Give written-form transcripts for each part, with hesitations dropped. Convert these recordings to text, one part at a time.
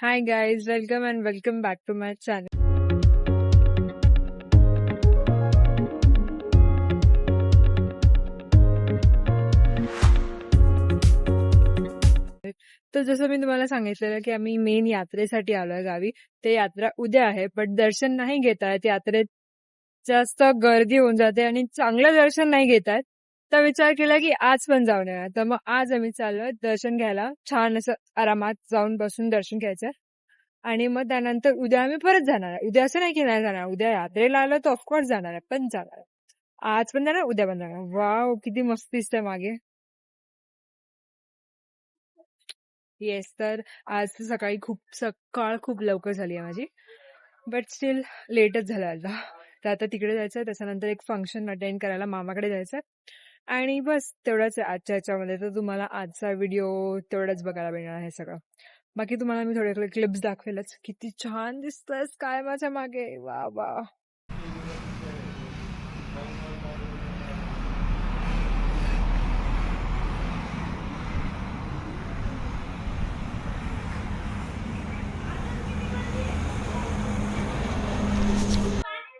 Hi guys, welcome and welcome back to my channel. तर जसं मी तुम्हाला सांगितलेलं की आम्ही मेन यात्रेसाठी आलोय गावी. ते यात्रा उद्या आहे, पण दर्शन नाही घेता येत. यात्रेत जास्त गर्दी होऊन जाते आणि चांगलं दर्शन नाही घेता येत. तर विचार केला की आज पण जाऊन येऊया. तर मग आज आम्ही चाललोय दर्शन घ्यायला. छान असं आरामात जाऊन बसून दर्शन घ्यायचं आणि मग त्यानंतर उद्या आम्ही परत जाणार आहे. उद्या असं नाही की नाही जाणार, उद्या यात्रेला आलो तर ऑफकोर्स जाणार आहे, पण जाणार आहे. आज पण जाणार, उद्या पण जाणार. वाव, किती मस्त दिसतंय मागे. येस, तर आज तर सकाळी सकाळ खूप लवकर झाली आहे माझी, बट स्टील लेटच झालं आता. तर आता तिकडे जायचं, त्याच्यानंतर एक फंक्शन अटेंड करायला मामाकडे जायचं आणि बस तेवढंच आहे आजच्या ह्याच्यामध्ये. तर तुम्हाला आजचा व्हिडिओ तेवढंच बघायला मिळणार आहे सगळं. बाकी तुम्हाला मी थोडे क्लिप्स दाखवेलच. किती छान दिसतंय काय माझ्या मागे, वा वा.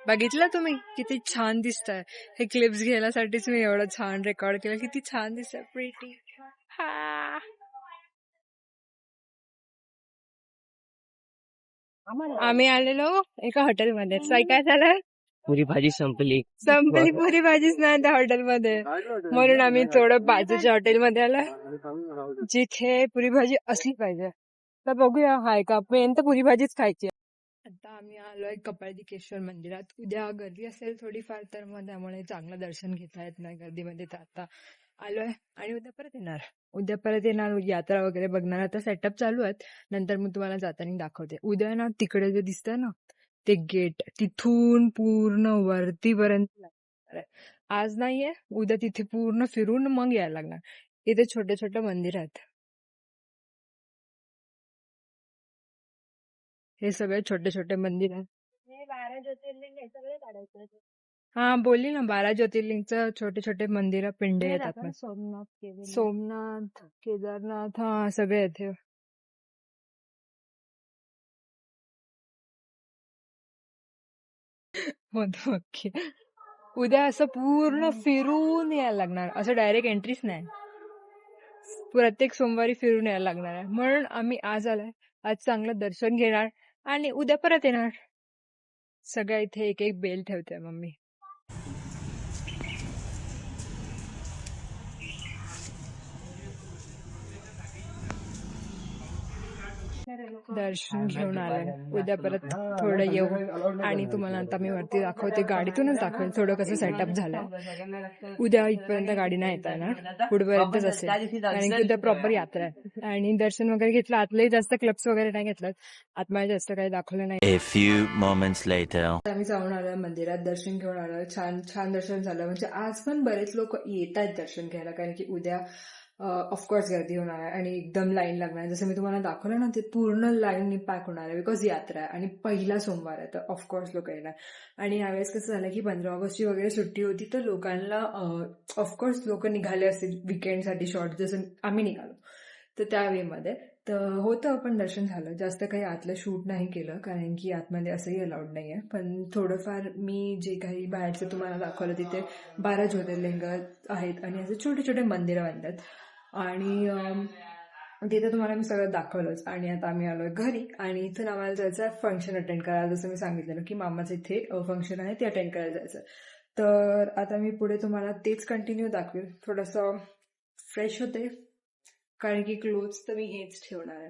बघितलं तुम्ही किती छान दिसतंय. हे क्लिप्स घेण्यासाठीच मी एवढं छान रेकॉर्ड केलं. किती छान दिसतंय, प्रिटी. हा, आम्ही आलेलो एका हॉटेलमध्ये. काय झालं, पुरी भाजी संपली. संपली पुरी भाजीच नाही त्या हॉटेलमध्ये, म्हणून आम्ही थोडं बाजूच्या हॉटेलमध्ये आलो जिथे पुरी भाजी असली पाहिजे. तर बघूया हाय का, मेन तर पुरी भाजीच खायची. आता आम्ही आलोय कपाळीकेश्वर मंदिरात. उद्या गर्दी असेल थोडीफार, तर मग त्यामुळे चांगलं दर्शन घेता येत नाही गर्दीमध्ये. तर आता आलोय आणि उद्या परत येणार. यात्रा वगैरे बघणार. आता सेटअप चालू आहेत, नंतर मग तुम्हाला जाताना दाखवते. उद्या ना तिकडे जे दिसतंय ना ते गेट, तिथून पूर्ण वरतीपर्यंत लागणार आहे. आज नाहीये, उद्या तिथे पूर्ण फिरून मग यायला लागणार. इथे छोटे छोटे मंदिर आहेत. हे सगळे छोटे छोटे मंदिर आहेत. हे 12 ज्योतिर्लिंग हे सगळे काढायचं. हा, बोलली ना, 12 ज्योतिर्लिंगचं छोटे छोटे मंदिर पिंडे येतात. सोमनाथ, केदारनाथ, हा सगळे येते. ओके. उद्या असं पूर्ण फिरून यायला लागणार, असं डायरेक्ट एंट्रीच नाही. प्रत्येक सोमवारी फिरून यायला लागणार आहे, म्हणून आम्ही आज आलोय. आज चांगलं दर्शन घेणार आणि उद्या परत येणार. सगळ्या इथे एक एक बेल ठेवते मम्मी. दर्शन घेऊन आलंय. उद्या परत थोडं येऊ आणि तुम्हाला आता मी वरती दाखवते, गाडीतूनच दाखवेल थोडं कसं सेटअप झालंय. उद्या इथपर्यंत गाडी नाही येत आहे ना, पुढपर्यंतच असेल, कारण की उद्या प्रॉपर यात्रा आहे. आणि दर्शन वगैरे घेतलं, आतलंही जास्त क्लब्स वगैरे नाही घेतलं, आतमध्ये जास्त काही दाखवलं नाही. A few moments later. आम्ही जाऊन आलोय मंदिरात, दर्शन घेऊन आलोय. छान छान दर्शन झालं. म्हणजे आज पण बरेच लोक येत आहेत दर्शन घ्यायला, कारण की उद्या ऑफकोर्स गर्दी होणार आहे आणि एकदम लाईन लागणार आहे. जसं मी तुम्हाला दाखवलं ना, ते पूर्ण लाईन पॅक होणार आहे, बिकॉज यात्रा आहे आणि पहिला सोमवार आहे, तर ऑफकोर्स लोक येणार. आणि यावेळेस कसं झालं की 15 ऑगस्टची वगैरे सुट्टी होती, तर लोकांना ऑफकोर्स लोक निघाले असतील विकेंडसाठी शॉर्ट, जसं आम्ही निघालो तर त्या वेमध्ये. तर होतं, पण दर्शन झालं. जास्त काही आतलं शूट नाही केलं, कारण की आतमध्ये असंही अलाउड नाही आहे. पण थोडंफार मी जे काही बाहेरचं तुम्हाला दाखवलं, तिथे 12 ज्योतिर्लिंग आहेत आणि असे छोटे छोटे मंदिरं बांधतात. आणि तिथे तुम्हाला मी सगळं दाखवलंच. आणि आता आम्ही आलोय घरी आणि इथून आम्हाला जायचं आहे फंक्शन अटेंड करायला. जसं मी सांगितलेलं की मामाचं इथे फंक्शन आहे, ते अटेंड करायला जायचं. तर आता मी पुढे तुम्हाला तेच कंटिन्यू दाखवेल. थोडंसं फ्रेश होते, कारण की क्लोथ्स तर मी हेच ठेवणार आहे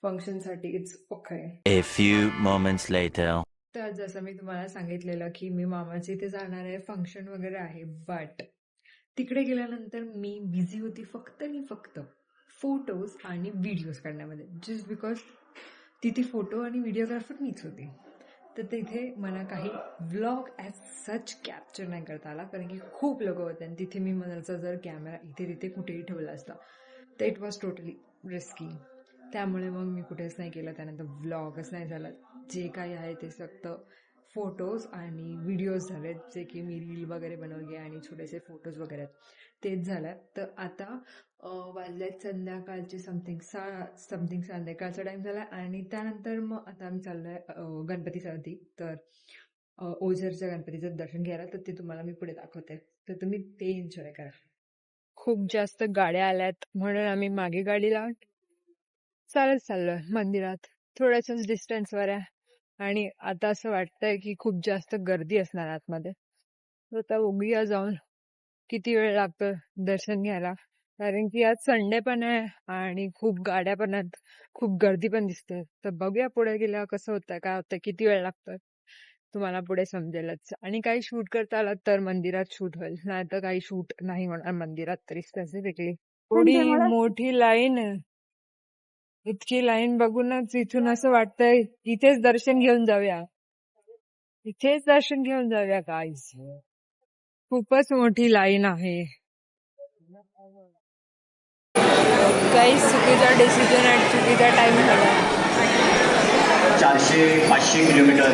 फंक्शनसाठी. It's okay. A few moments later. तर जसं मी तुम्हाला सांगितलेलं की मी मामाच्या इथे जाणार आहे, फंक्शन वगैरे आहे, बट तिकडे गेल्यानंतर मी बिझी होती फक्त आणि फक्त फोटोज आणि व्हिडिओज काढण्यामध्ये, जस्ट बिकॉज तिथे फोटो आणि व्हिडिओग्राफर मीच होती. तर तिथे मला काही व्लॉग ॲज सच कॅप्चर नाही करता आला, कारण की खूप लोक होते आणि तिथे मी माझा जर कॅमेरा इथे तिथे कुठेही ठेवला असता तर इट वॉज टोटली रिस्की. त्यामुळे मग मी कुठेच नाही केलं. त्यानंतर व्लॉगच नाही झाला. जे काही आहे ते फक्त फोटोज आणि व्हिडिओज झालेत, जे की मी रील वगैरे बनवली आणि छोटेसे फोटोज वगैरे आहेत, तेच झाल्यात. तर आता वाजल्यात संध्याकाळचे समथिंग संध्याकाळचा टाइम झाला आणि त्यानंतर मग आता आम्ही चाललोय गणपतीसाठी. तर ओझरच्या गणपतीचं दर्शन घ्यायला, तर ते तुम्हाला मी पुढे दाखवते, तर तुम्ही ते एन्जॉय करा. खूप जास्त गाड्या आल्यात म्हणून आम्ही मागे गाडी लावून चालत चाललोय मंदिरात. थोड्याशाच डिस्टन्सवर आहे आणि आता असं वाटतंय की खूप जास्त गर्दी असणार आतमध्ये. तर आता बघूया जाऊन किती वेळ लागतो दर्शन घ्यायला, कारण की आज संडे पण आहे आणि खूप गाड्या पण आहेत, खूप गर्दी पण दिसते. तर बघूया पुढे गेल्यावर कसं होतंय, काय होतंय, किती वेळ लागतोय, तुम्हाला पुढे समजेलच. आणि काही शूट करता आलं तर मंदिरात शूट होईल, नाही तर काही शूट नाही होणार मंदिरात तरी स्पेसिफिकली. एवढी मोठी लाईन आहे, इतकी लाईन बघूनच इथून असं वाटतंय इथेच दर्शन घेऊन जाऊया, इथेच दर्शन घेऊन जाऊया गाईज. खूपच मोठी लाईन आहे. काही चुकीचा डिसिजन आणि चुकीचा टाइम झाला. 400-500 किलोमीटर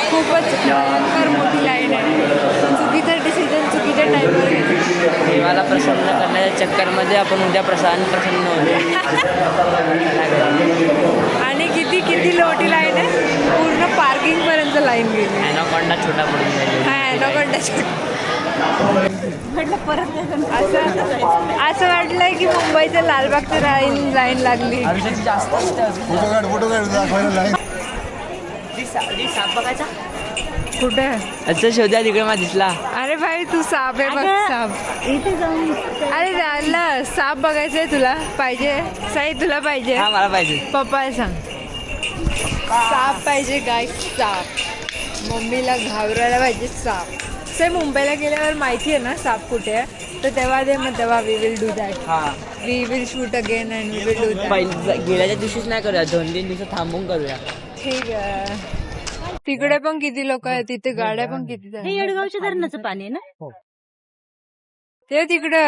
खूपच भयंकर मोठी लाईन आहे. चुकीचा डिसिजन चुकीच्या टाइमवर घेतला. देवाला प्रसन्न करण्याच्या चक्करमध्ये आपण उद्या प्रसन्न होतो. आणि किती मोठी लाईन आहे, पूर्ण पार्किंग पर्यंत लाईन गेली. ॲनाकोंडा छोटा पडून जाईल. हा ॲनाकोंडा असं वाटलंय की मुंबईच्या लालबागच्या लाईन लागली. साप बघायचा कुठे? अच्छा शोध्या तिकडे मला दिसला. अरे भाई तू साप आहे बघ, साप इथे जाऊन. अरे झालं, साप बघायचंय तुला, पाहिजे साई, तुला पाहिजे? हा मला पाहिजे. पप्पा सांग साप पाहिजे गाय, साप. मम्मीला घाबरायला पाहिजे साप. से मुंबईला गेल्यावर माहिती आहे ना साप कुठे आहे, तर तेव्हा दे, मग तेव्हा we will do that. We will shoot again and we will do that. गेल्याच्या दिवशीच नाही करूया, 2-3 दिवस थांबून करूया. ठीक आहे. तिकडे पण किती लोक आहेत, तिथे गाड्या पण किती आहेत. येडगावच्या धरणाचं पाणी आहे ना. ते तिकडे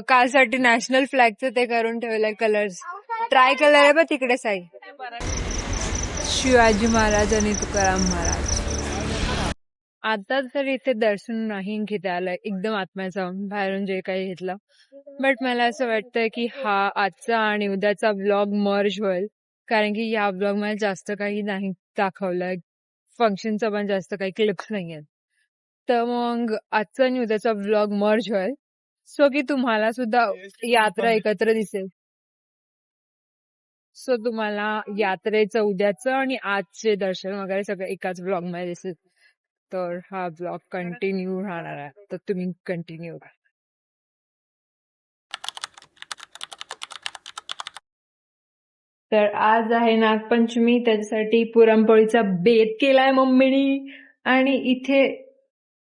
कारसाठी नॅशनल फ्लॅगचं ते करून ठेवलंय, कलर्स ट्राय कलर आहे बघ तिकडे साई. शिवाजी महाराज आणि तुकाराम महाराज. आता तर इथे दर्शन नाही घेता आलंय, एकदम आतमध्ये जाऊन बाहेरून जे काही घेतलं. बट मला असं वाटतंय की हा आजचा आणि उद्याचा व्लॉग मर्ज होईल, कारण की या व्लॉग मध्ये जास्त काही नाही दाखवलंय, फंक्शनचं पण जास्त काही क्लिप्स नाही आहेत. तर मग आजचा आणि उद्याचा व्लॉग मर्ज होईल, सो की तुम्हाला सुद्धा यात्रा एकत्र दिसेल. सो तुम्हाला यात्रेचं उद्याचं आणि आजचे दर्शन वगैरे सगळं एकाच व्लॉग मध्ये दिसेल. तर हा ब्लॉग कंटिन्यू राहणार आहे, तर तुम्ही कंटिन्यू करा. तर आज आहे नागपंचमी, त्याच्यासाठी पुरणपोळीचा बेत केलाय मम्मीनी. आणि इथे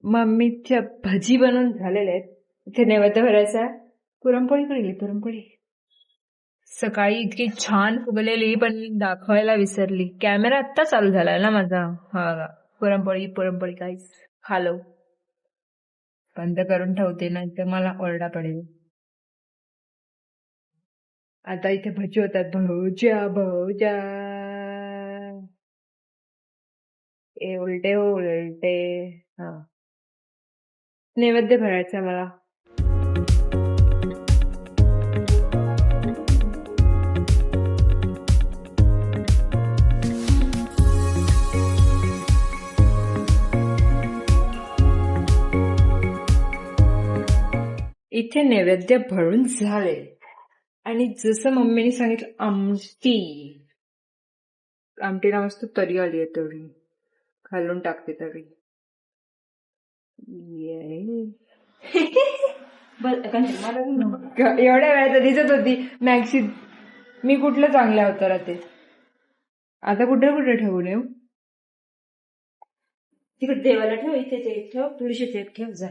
मम्मीच्या भजी बनवून झालेल्या आहेत. इथे नैवेद्य भरायचा आहे. पुरणपोळी केली, पुरणपोळी सकाळी इतकी छान फुगलेली, पण दाखवायला विसरली. कॅमेरा आत्ता चालू झालाय ना माझा. हा पुरणपोळी काहीच खालो, बंद करून ठेवते, नाही तर मला ओरडा पडेल. आता इथे भजी होतात, भजा उलटे. हा, नैवेद्य भरायचा मला. इथे नैवेद्य भरून झाले आणि जसं मम्मीने सांगितलं, आमटीला मस्त तरी आली आहे, तेवढी घालून टाकते तरी. एवढ्या वेळात दिसत होती मॅक्सी. मी कुठलं चांगल्या होतं ते. आता कुठे ठेवून येऊ? तिकडे देवाला ठेव, इथे ते ठेव, तुळशी ते ठेव जा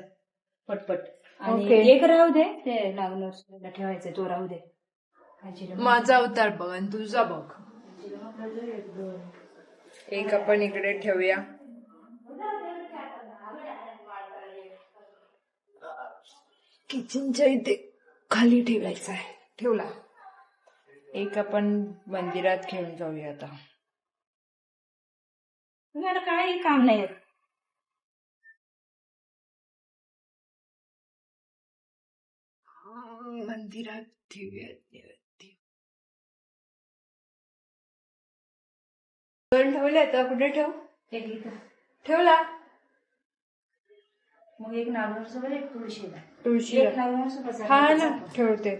पटपट. आणि ओके. एक राहू दे, ते नागनरला ठेवायचं, तो राहू दे. माझा अवतार बघ आणि तुझा बघ. एक आपण इकडे ठेवूया. किचनच्या इथे खाली ठेवायचा आहे, ठेवला. एक आपण मंदिरात घेऊन जाऊया आता. तुम्हाला काही काम नाही. मंदिरात ठेवूयात. ठेवले आता कुठे ठेव एक इथं. ठेवला मग एक नारळासोबत एक तुळशीला. तुळशी एक नारळासोबत हा ना ठेवते.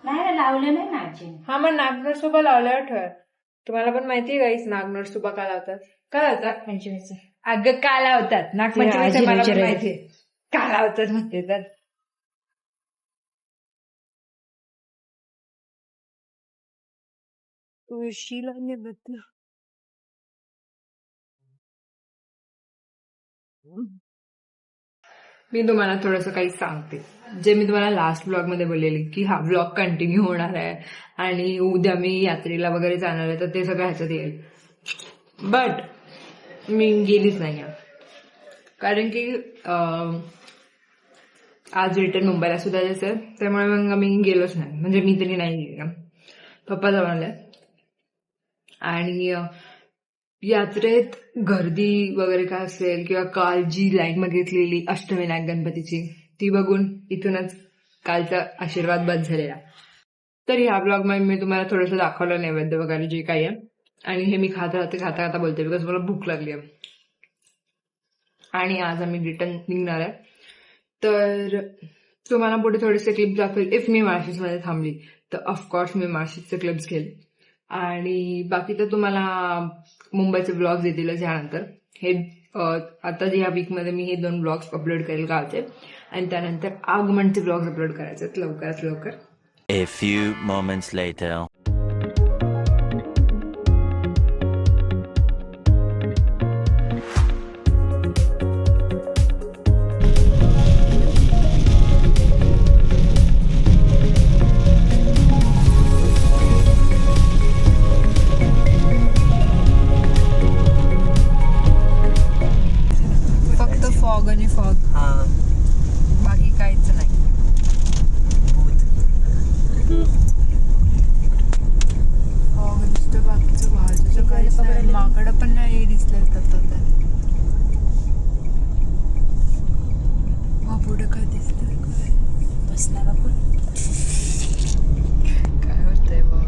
नाही रे, लावलं नाही ना आजीने. हा मग नागनरसुबा लावल्यावर ठेव. तुम्हाला पण माहितीये गाईस नागनरसुबा का लावतात? का लावतात? पंचमीचं. अगं का लावतात? नागपंचमीचं मला पण विचारायचं. माहितीये का लावतात म्हणते तर. तुळशीला निवेद्य. मी तुम्हाला थोडंसं काही सांगते, जे मी तुम्हाला लास्ट ब्लॉग मध्ये बोललेली की हा ब्लॉग कंटिन्यू होणार आहे आणि उद्या मी यात्रेला वगैरे जाणार आहे, तर ते सगळं ह्याच्यात येईल. बट मी गेलीच नाही आहे, कारण की आज रिटर्न मुंबईला सुद्धा जायचं, त्यामुळे मग आम्ही गेलोच नाही. म्हणजे मी तरी नाही गेले, पप्पा जाऊन आले. आणि यात्रेत गर्दी वगैरे काय असेल किंवा काल जी लाईन बघितलेली अष्टविनायक गणपतीची, ती बघून इथूनच कालचा आशीर्वाद बस झालेला. तर ह्या ब्लॉग मध्ये मी तुम्हाला थोडंसं दाखवलं नैवेद्य वगैरे जे काही आहे, आणि हे मी खाता खाता बोलते बिकॉज मला भूक लागली आहे. आणि आज आम्ही रिटर्न निघणार आहे, तर तुम्हाला पुढे थोडेसे क्लिप्स दाखवेल. इफ मी मार्शिसमध्ये थांबली तर ऑफकोर्स मी मार्शिसचे क्लिप्स घेईल, आणि बाकी तर तुम्हाला मुंबईचे ब्लॉग्स येतीलच ह्यानंतर. हे आता ह्या वीकमध्ये मी हे 2 ब्लॉग्स अपलोड करेल गावचे, आणि त्यानंतर आगमनचे ब्लॉग्स अपलोड करायचे आहेत लवकरात लवकर. A few moments later. फक्त फॉग आणि फॉग, बाकी काहीच नाही. फॉग दिसतं, बाकीचं बाजूचं काहीच नाही. माकडं पण नाही दिसले पुढे काय दिसतंय बसला बापू. काय होतंय बघ.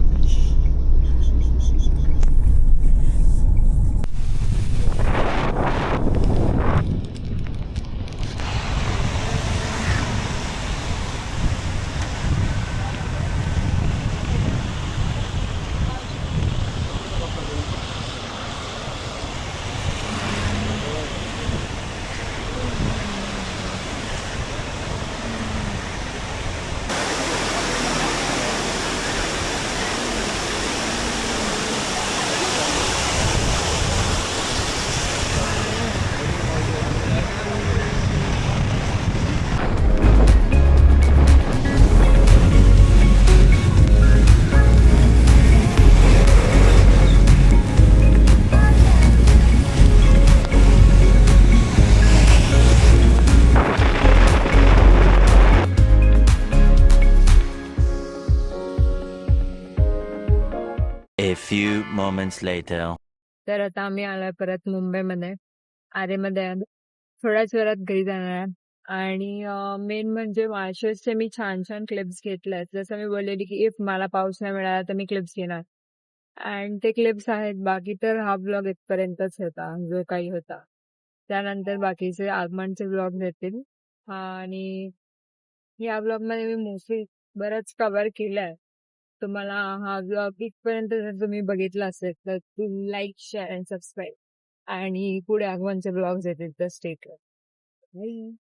A few moments later. तर आता आम्ही आलोय परत मुंबईमध्ये, आरेमध्ये. थोड्याच वेळात घरी जाणार आहे. आणि मेन म्हणजे मार्शेसचे मी छान छान क्लिप्स घेतल्यात. जसं मी बोललेली की इफ मला पाऊस नाही मिळाला तर मी क्लिप्स घेणार, आणि ते क्लिप्स आहेत. बाकी तर हा ब्लॉग इथपर्यंतच होता जो काही होता. त्यानंतर बाकीचे आगमनचे ब्लॉग येतील, आणि या ब्लॉग मध्ये मी मोस्टली बरंच कव्हर केलंय. तुम्हाला हा ब्लॉग इथपर्यंत जर तुम्ही बघितला असेल तर तुम्ही लाईक, शेअर अँड सबस्क्राईब, आणि पुढे आगमनचे ब्लॉग्स येतील तर स्टे ट्यून्ड.